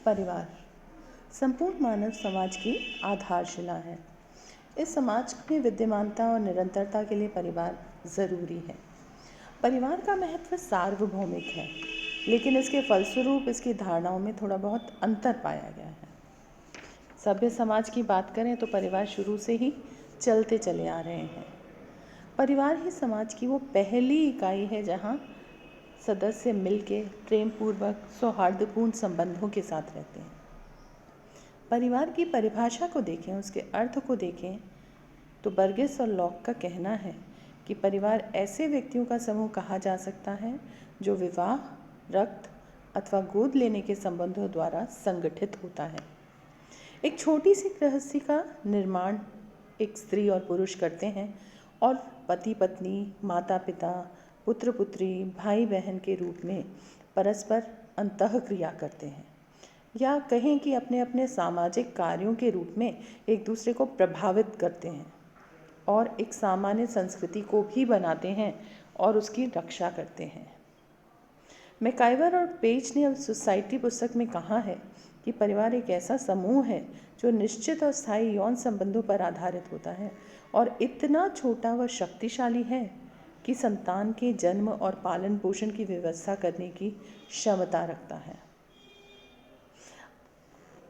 परिवार संपूर्ण मानव समाज की आधारशिला है। इस समाज में विद्यमानता और निरंतरता के लिए परिवार ज़रूरी है। परिवार का महत्व सार्वभौमिक है, लेकिन इसके फलस्वरूप इसकी धारणाओं में थोड़ा बहुत अंतर पाया गया है। सभ्य समाज की बात करें तो परिवार शुरू से ही चलते चले आ रहे हैं। परिवार ही समाज की वो पहली इकाई है जहाँ सदस्य मिलके प्रेमपूर्वक सौहार्दपूर्ण संबंधों के साथ रहते हैं। परिवार की परिभाषा को देखें, उसके अर्थ को देखें तो बर्गेस और लॉक का कहना है कि परिवार ऐसे व्यक्तियों का समूह कहा जा सकता है जो विवाह, रक्त अथवा गोद लेने के संबंधों द्वारा संगठित होता है। एक छोटी सी गृहस्थी का निर्माण एक स्त्री और पुरुष करते हैं और पति पत्नी, माता पिता, पुत्र पुत्री, भाई बहन के रूप में परस्पर अंतःक्रिया करते हैं, या कहें कि अपने अपने सामाजिक कार्यों के रूप में एक दूसरे को प्रभावित करते हैं और एक सामान्य संस्कृति को भी बनाते हैं और उसकी रक्षा करते हैं। मैकाइवर और पेज ने सोसाइटी पुस्तक में कहा है कि परिवार एक ऐसा समूह है जो निश्चित और स्थायी यौन संबंधों पर आधारित होता है और इतना छोटा व शक्तिशाली है कि संतान के जन्म और पालन पोषण की व्यवस्था करने की क्षमता रखता है।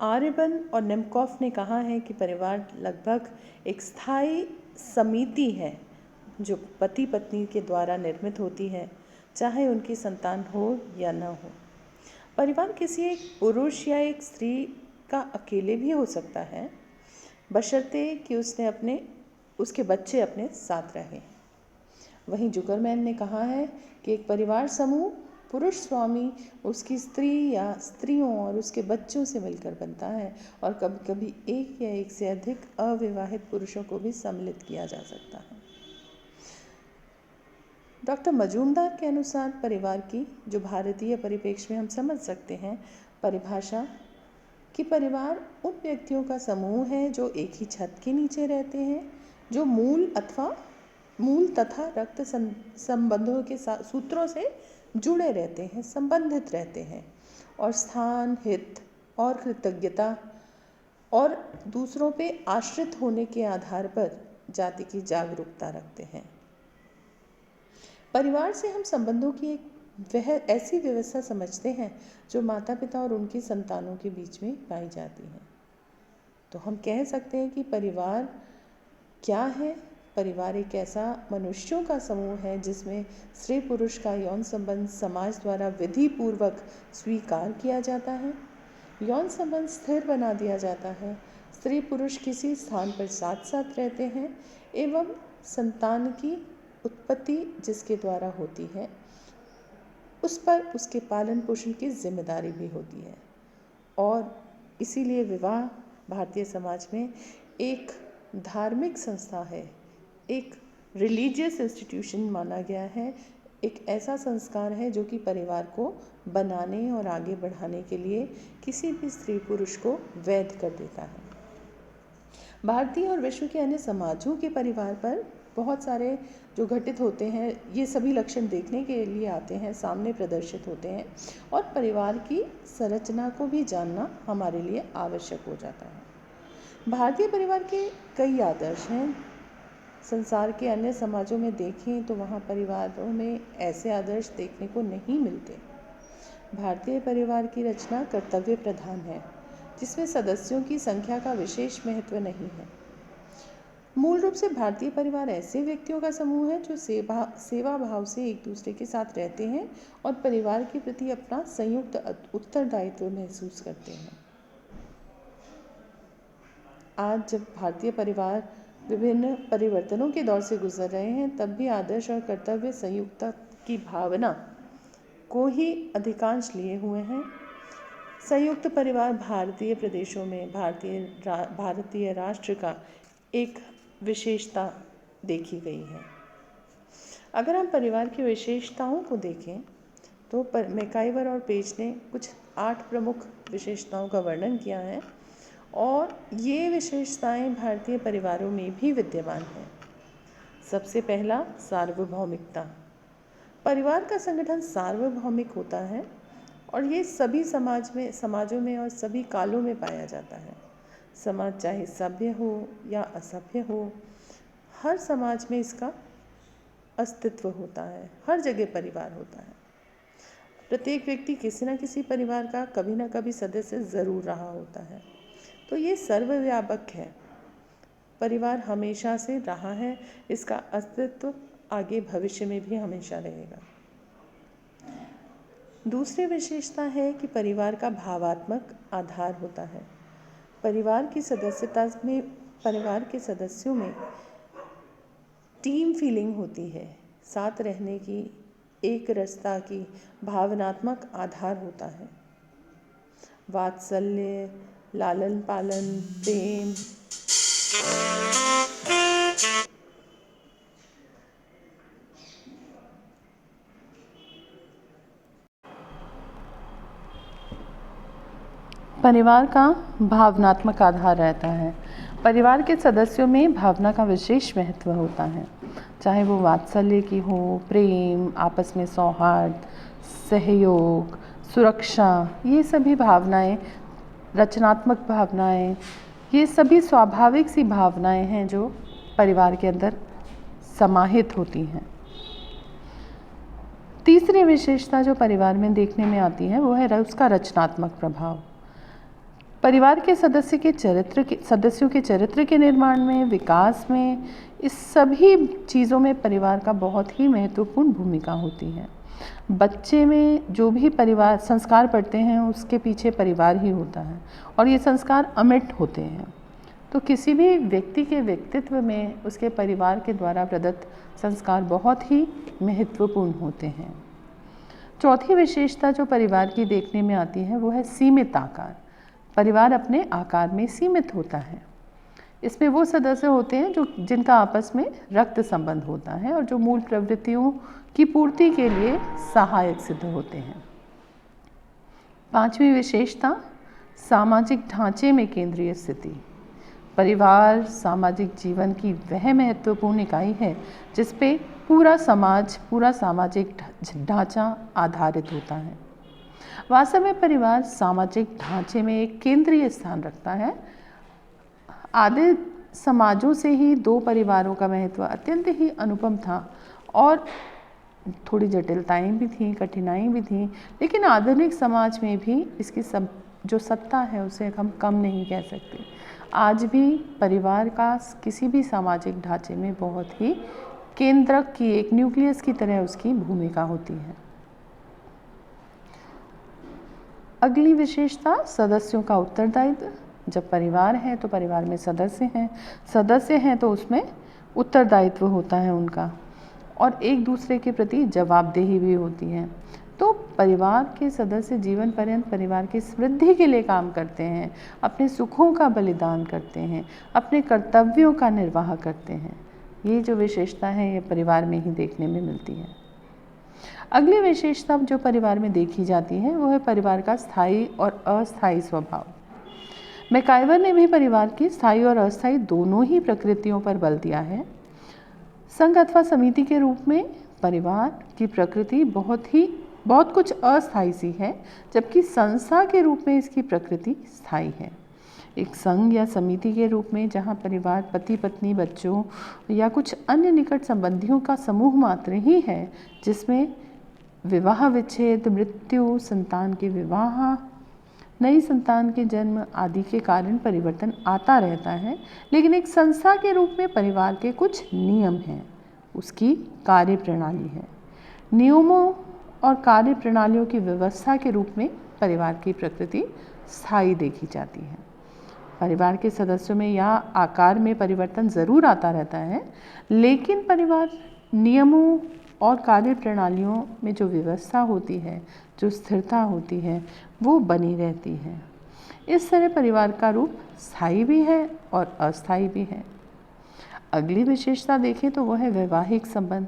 आर्यबन और निमकॉफ ने कहा है कि परिवार लगभग एक स्थायी समिति है जो पति पत्नी के द्वारा निर्मित होती है, चाहे उनकी संतान हो या न हो। परिवार किसी एक पुरुष या एक स्त्री का अकेले भी हो सकता है, बशर्ते कि उसके बच्चे अपने साथ रहें। वहीं जुकरमैन ने कहा है कि एक परिवार समूह पुरुष स्वामी उसकी स्त्री या स्त्रियों और उसके बच्चों से मिलकर बनता है और कभी कभी एक या एक से अधिक अविवाहित पुरुषों को भी सम्मिलित किया जा सकता है। डॉक्टर मजूमदार के अनुसार परिवार की, जो भारतीय परिप्रेक्ष्य में हम समझ सकते हैं, परिभाषा कि परिवार उन व्यक्तियों का समूह है जो एक ही छत के नीचे रहते हैं, जो मूल तथा रक्त संबंधों के सूत्रों से जुड़े रहते हैं, संबंधित रहते हैं और स्थान, हित और कृतज्ञता और दूसरों पे आश्रित होने के आधार पर जाति की जागरूकता रखते हैं। परिवार से हम संबंधों की वह ऐसी व्यवस्था समझते हैं जो माता पिता और उनकी संतानों के बीच में पाई जाती है। तो हम कह सकते हैं कि परिवार क्या है? परिवार एक ऐसा मनुष्यों का समूह है जिसमें स्त्री पुरुष का यौन संबंध समाज द्वारा विधि पूर्वक स्वीकार किया जाता है। यौन संबंध स्थिर बना दिया जाता है। स्त्री पुरुष किसी स्थान पर साथ साथ रहते हैं एवं संतान की उत्पत्ति जिसके द्वारा होती है उस पर उसके पालन पोषण की जिम्मेदारी भी होती है। और इसीलिए विवाह भारतीय समाज में एक धार्मिक संस्था है, एक रिलीजियस इंस्टीट्यूशन माना गया है, एक ऐसा संस्कार है जो कि परिवार को बनाने और आगे बढ़ाने के लिए किसी भी स्त्री पुरुष को वैध कर देता है। भारतीय और विश्व के अन्य समाजों के परिवार पर बहुत सारे जो घटित होते हैं, ये सभी लक्षण देखने के लिए आते हैं, सामने प्रदर्शित होते हैं और परिवार की संरचना को भी जानना हमारे लिए आवश्यक हो जाता है। भारतीय परिवार के कई आदर्श हैं। संसार के अन्य समाजों में देखें तो वहाँ परिवारों में ऐसे आदर्श देखने को नहीं मिलते। भारतीय परिवार की रचना कर्तव्य प्रधान है, जिसमें सदस्यों की संख्या का विशेष महत्व नहीं है। मूल रूप से भारतीय परिवार ऐसे व्यक्तियों का समूह है जो सेवा भाव से एक दूसरे के साथ रहते हैं और परिवार के प्रति अपना संयुक्त उत्तरदायित्व महसूस करते हैं। आज जब भारतीय परिवार विभिन्न परिवर्तनों के दौर से गुजर रहे हैं, तब भी आदर्श और कर्तव्य संयुक्तता की भावना को ही अधिकांश लिए हुए हैं। संयुक्त परिवार भारतीय प्रदेशों में भारतीय राष्ट्र का एक विशेषता देखी गई है। अगर हम परिवार की विशेषताओं को देखें तो मैकाइवर और पेज ने कुछ 8 प्रमुख विशेषताओं का वर्णन किया है और ये विशेषताएं भारतीय परिवारों में भी विद्यमान हैं। सबसे पहला, सार्वभौमिकता। परिवार का संगठन सार्वभौमिक होता है और ये सभी समाजों में और सभी कालों में पाया जाता है। समाज चाहे सभ्य हो या असभ्य हो, हर समाज में इसका अस्तित्व होता है। हर जगह परिवार होता है। प्रत्येक व्यक्ति किसी न किसी परिवार का कभी न कभी सदस्य ज़रूर रहा होता है। तो ये सर्वव्यापक है। परिवार हमेशा से रहा है, इसका अस्तित्व आगे भविष्य में भी हमेशा रहेगा। दूसरी विशेषता है कि परिवार का भावात्मक आधार होता है। परिवार के सदस्यों में टीम फीलिंग होती है। साथ रहने की, एक रसता की भावनात्मक आधार होता है। वात्सल्य, लालन पालन, प्रेम, परिवार का भावनात्मक आधार रहता है। परिवार के सदस्यों में भावना का विशेष महत्व होता है, चाहे वो वात्सल्य की हो, प्रेम, आपस में सौहार्द, सहयोग, सुरक्षा, ये सभी भावनाएं, रचनात्मक भावनाएं, ये सभी स्वाभाविक सी भावनाएं हैं जो परिवार के अंदर समाहित होती हैं। तीसरी विशेषता जो परिवार में देखने में आती है वो है उसका रचनात्मक प्रभाव। परिवार के सदस्यों के चरित्र के निर्माण में, विकास में, इस सभी चीज़ों में परिवार का बहुत ही महत्वपूर्ण भूमिका होती है। बच्चे में जो भी परिवार संस्कार पढ़ते हैं उसके पीछे परिवार ही होता है और ये संस्कार अमिट होते हैं। तो किसी भी व्यक्ति के व्यक्तित्व में उसके परिवार के द्वारा प्रदत्त संस्कार बहुत ही महत्वपूर्ण होते हैं। चौथी विशेषता जो परिवार की देखने में आती है वो है सीमित आकार। परिवार अपने आकार में सीमित होता है। इसमें वो सदस्य होते हैं जिनका आपस में रक्त संबंध होता है और जो मूल प्रवृत्तियों की पूर्ति के लिए सहायक सिद्ध होते हैं। पांचवी विशेषता, सामाजिक ढांचे में केंद्रीय स्थिति। परिवार सामाजिक जीवन की वह महत्वपूर्ण इकाई है जिस पे पूरा सामाजिक ढांचा आधारित होता है। वास्तव में परिवार सामाजिक ढांचे में एक केंद्रीय स्थान रखता है। आदि समाजों से ही दो परिवारों का महत्व अत्यंत ही अनुपम था और थोड़ी जटिलताएं भी थीं, कठिनाई भी थीं, लेकिन आधुनिक समाज में भी इसकी जो सत्ता है उसे हम कम नहीं कह सकते। आज भी परिवार का किसी भी सामाजिक ढांचे में बहुत ही केंद्रक की, एक न्यूक्लियस की तरह उसकी भूमिका होती है। अगली विशेषता, सदस्यों का उत्तरदायित्व। जब परिवार है तो परिवार में सदस्य हैं तो उसमें उत्तरदायित्व होता है उनका और एक दूसरे के प्रति जवाबदेही भी होती है। तो परिवार के सदस्य जीवन पर्यंत परिवार की समृद्धि के लिए काम करते हैं, अपने सुखों का बलिदान करते हैं, अपने कर्तव्यों का निर्वाह करते हैं। ये जो विशेषता है ये परिवार में ही देखने में मिलती है। अगली विशेषता जो परिवार में देखी जाती है वो है परिवार का स्थायी और अस्थायी स्वभाव। मैकाइवर ने भी परिवार की स्थायी और अस्थायी दोनों ही प्रकृतियों पर बल दिया है। संघ अथवा समिति के रूप में परिवार की प्रकृति बहुत कुछ अस्थायी सी है, जबकि संस्था के रूप में इसकी प्रकृति स्थायी है। एक संघ या समिति के रूप में जहाँ परिवार पति पत्नी, बच्चों या कुछ अन्य निकट संबंधियों का समूह मात्र ही है, जिसमें विवाह विच्छेद, मृत्यु, संतान के विवाह, नई संतान के जन्म आदि के कारण परिवर्तन आता रहता है, लेकिन एक संस्था के रूप में परिवार के कुछ नियम हैं, उसकी कार्य प्रणाली है। नियमों और कार्य प्रणालियों की व्यवस्था के रूप में परिवार की प्रकृति स्थायी देखी जाती है। परिवार के सदस्यों में या आकार में परिवर्तन ज़रूर आता रहता है, लेकिन परिवार नियमों और कार्य प्रणालियों में जो व्यवस्था होती है, जो स्थिरता होती है, वो बनी रहती है। इस तरह परिवार का रूप स्थायी भी है और अस्थायी भी है। अगली विशेषता देखें तो वह है वैवाहिक संबंध।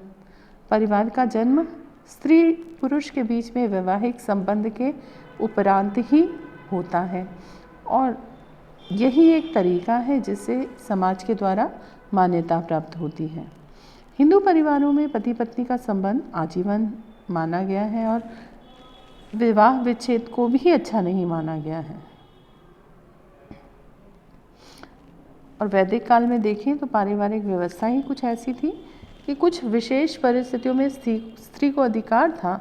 परिवार का जन्म स्त्री पुरुष के बीच में वैवाहिक संबंध के उपरांत ही होता है और यही एक तरीका है जिससे समाज के द्वारा मान्यता प्राप्त होती है। हिंदू परिवारों में पति पत्नी का संबंध आजीवन माना गया है और विवाह विच्छेद को भी अच्छा नहीं माना गया है। और वैदिक काल में देखें तो पारिवारिक व्यवस्था ही कुछ ऐसी थी कि कुछ विशेष परिस्थितियों में स्त्री को अधिकार था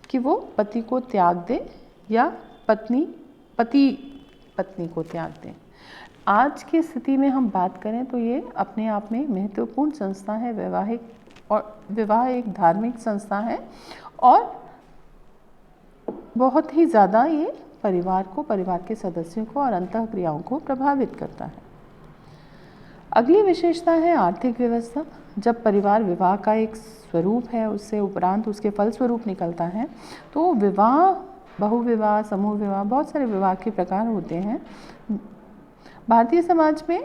कि वो पति को त्याग दे या पति पत्नी को त्याग दें। आज की स्थिति में हम बात करें तो ये अपने आप में महत्वपूर्ण संस्था है। विवाह एक धार्मिक संस्था है और बहुत ही ज़्यादा ये परिवार के सदस्यों को और अंतःक्रियाओं को प्रभावित करता है। अगली विशेषता है आर्थिक व्यवस्था। जब परिवार विवाह का एक स्वरूप है, उससे उपरांत उसके फलस्वरूप निकलता है, तो विवाह, बहुविवाह, समूह विवाह, बहुत सारे विवाह के प्रकार होते हैं। भारतीय समाज में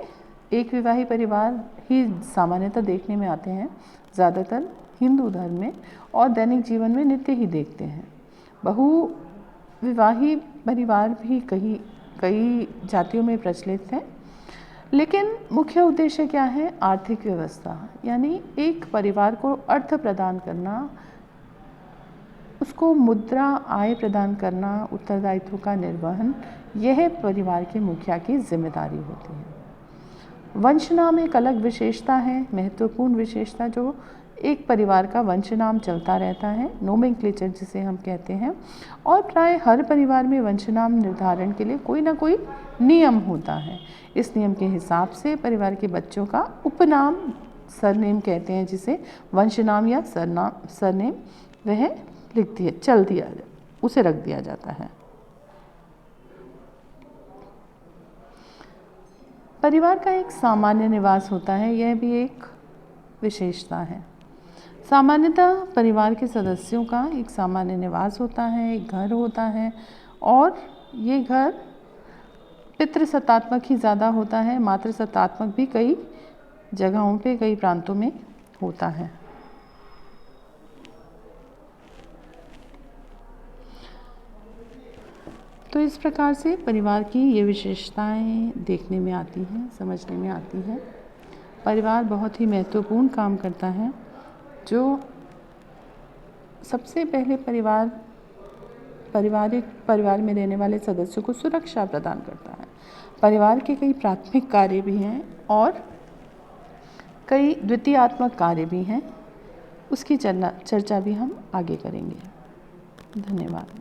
एक विवाही परिवार ही सामान्यतः देखने में आते हैं, ज़्यादातर हिंदू धर्म में, और दैनिक जीवन में नित्य ही देखते हैं। बहुविवाही परिवार भी कई जातियों में प्रचलित है, लेकिन मुख्य उद्देश्य क्या है? आर्थिक व्यवस्था, यानी एक परिवार को अर्थ प्रदान करना, उसको मुद्रा आय प्रदान करना, उत्तरदायित्व का निर्वहन, यह परिवार के मुखिया की जिम्मेदारी होती है। वंशनाम एक अलग विशेषता है, महत्वपूर्ण विशेषता, जो एक परिवार का वंशनाम चलता रहता है, नोमेनक्लेचर जिसे हम कहते हैं। और प्राय हर परिवार में वंशनाम निर्धारण के लिए कोई ना कोई नियम होता है। इस नियम के हिसाब से परिवार के बच्चों का उपनाम, सरनेम कहते हैं जिसे, वंशनाम या सरनेम, वह उसे रख दिया जाता है। परिवार का एक सामान्य निवास होता है, यह भी एक विशेषता है। सामान्यतः परिवार के सदस्यों का एक सामान्य निवास होता है, एक घर होता है, और ये घर पितृसत्तात्मक ही ज़्यादा होता है, मातृसत्तात्मक भी कई जगहों पे, कई प्रांतों में होता है। तो इस प्रकार से परिवार की ये विशेषताएं देखने में आती हैं, समझने में आती हैं। परिवार बहुत ही महत्वपूर्ण काम करता है, जो सबसे पहले परिवार में रहने वाले सदस्यों को सुरक्षा प्रदान करता है। परिवार के कई प्राथमिक कार्य भी हैं और कई द्वितीयात्मक कार्य भी हैं, उसकी चर्चा भी हम आगे करेंगे। धन्यवाद।